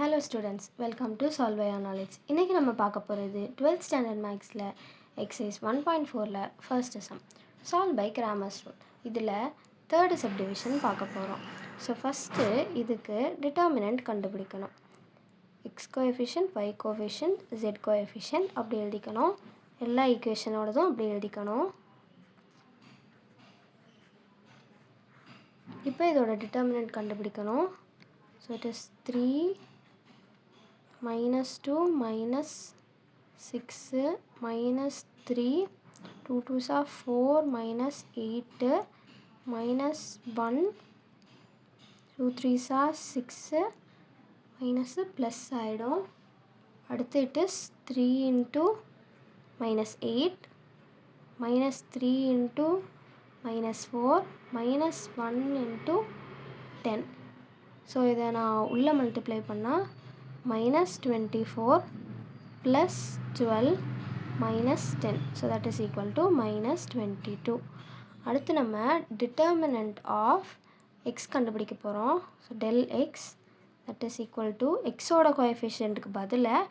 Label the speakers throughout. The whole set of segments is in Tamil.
Speaker 1: Hello students, welcome to Solve by Our Knowledge. இன்னைக்கு நம்ம பார்க்க போகிறது 12th ஸ்டாண்டர்ட் மேக்ஸில் எக்ஸசைஸ் 1.4ல first sum solve by Cramer's rule. இதில் தேர்டு சப்டிவிஷன் பார்க்க போகிறோம். ஸோ ஃபஸ்ட்டு இதுக்கு டிட்டர்மினன்ட் கண்டுபிடிக்கணும். X coefficient, y coefficient, z coefficient அப்படி எழுதிக்கணும். எல்லா ஈக்குவேஷனோடதும் அப்படி எழுதிக்கணும். இப்போ இதோட டிட்டர்மினன்ட் கண்டுபிடிக்கணும். So it is 3 minus 2 minus 6 minus 3 2 2s are 4 minus 8 minus 1 2 3s are 6 minus plus ஆயிடும். அடுத்து it is 3 into minus 8 minus 3 into minus 4 minus 1 into 10. So இதை நான் உள்ளே மல்டிப்ளை பண்ணால் minus 24 plus 12 minus 10. So that is equal to minus 22. அடுத்து நம்ம determinant of x கண்டுபிடிக்க போகிறோம். So del x that is equal to x ஓட கோஎஃபிஷியன்ட்டுக்கு பதிலாக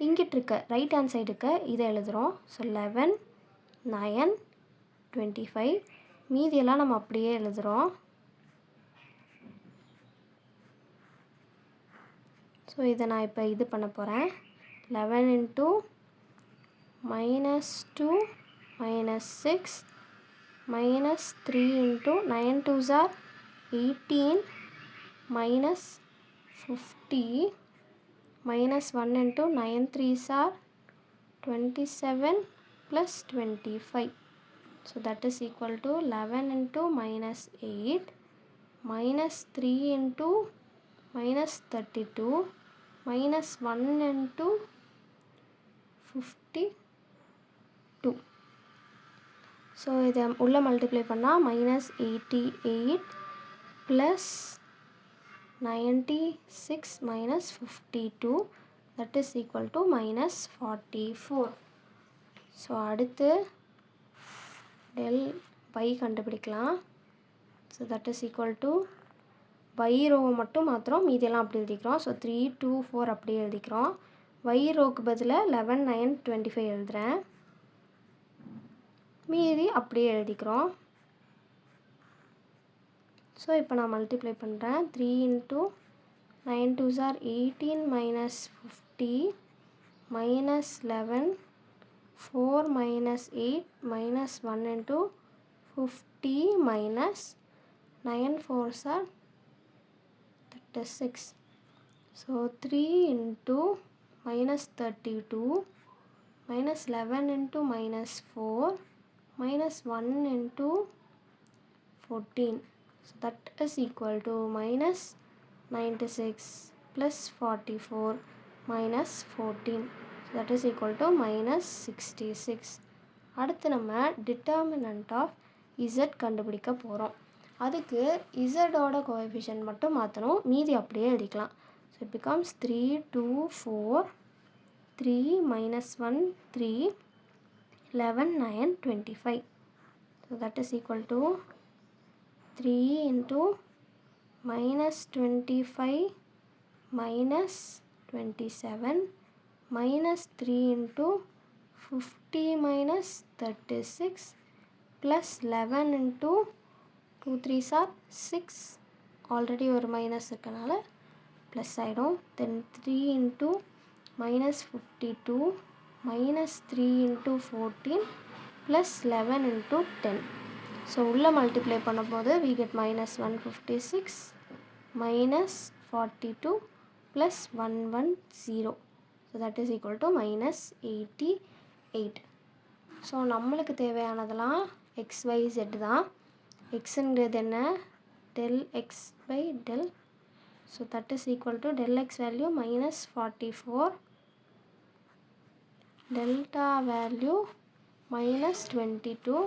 Speaker 1: இங்கிட்டு இருக்க ரைட் ஹேண்ட் சைடுக்கு இதை எழுதுகிறோம். ஸோ 11 9 25 மீதியெல்லாம் நம்ம அப்படியே எழுதுகிறோம். ஸோ இதை நான் இப்போ இது பண்ண போகிறேன். 11 into minus 2 minus 6 minus 3 into 9 2s are 18 minus 50 minus 1 into 9 3s are 27 plus 25. So that is equal to 11 into minus 8 minus 3 into minus 32 minus 1 into 52. So இதை உள்ளே மல்டிப்ளை பண்ணால் minus 88 plus 96 minus 52 that is equal to minus 44. So அடுத்து del y கண்டுபிடிக்கலாம். So that is equal to y ரோவை மட்டும் மாத்திரம் மீதியெல்லாம் அப்படி எழுதிக்கிறோம். ஸோ 3 2 4 அப்படியே எழுதிக்கிறோம். y ரோக்கு பதிலாக 11 9 25 எழுதுகிறேன். மீதி அப்படியே எழுதிக்கிறோம். ஸோ இப்போ நான் மல்டிப்ளை பண்ணுறேன். 3 into 9 2s are 18 minus 50 minus 11 4 minus 8 minus 1 into 50 minus 9 4s are 6. So 3 into minus 32 minus 11 into minus 4 minus 1 into 14. So that is equal to minus 96 plus 44 minus 14. So that is equal to minus 66. அடுத்து நம்ம determinant of z கண்டுபிடிக்க போகிறோம். அதுக்கு இசடோட கோஎஃபிஷியன்ட் மட்டும் மாற்றணும். மீதி அப்படியே எழுதிக்கலாம். So it becomes 3 2 4 3 minus 1 3 11 9 25. So that is equal to 3 into minus 25 minus 27 minus 3 into 50 minus 36 plus 11 into 2 3s are 6. Already ஒரு மைனஸ் இருக்கனால ப்ளஸ் ஆகிடும். தென் 3 into minus 52 minus 3 into 14 plus 11 into 10. So உள்ளே மல்டிப்ளை பண்ணும்போது we get minus 156 minus 42 plus 110. So that is equal to minus 88. So நம்மளுக்கு தேவையானதெல்லாம் xyz தான். xங்கிறது என்ன? del x by del. So that is equal to del x value minus 44 delta value minus 22.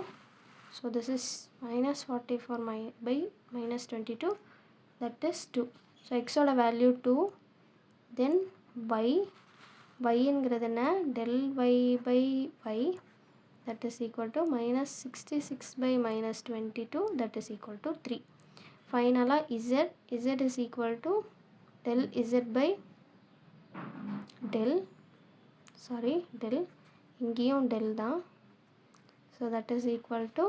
Speaker 1: So this is minus 44 by minus 22 that is 2. So x ஓட value 2. Then y ங்கிறது என்ன? del y by y that is equal to minus 66 by minus 22 that is equal to 3. Finally z is equal to del z by del இங்கேயும் del தான். So that is equal to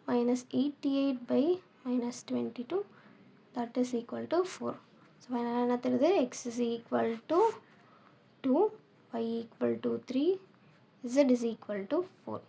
Speaker 1: minus 88 by minus 22, that is equal to 4. So ஃபைனலாக என்ன தெரியுது, x is equal to 2, y equal to 3, z is equal to 4.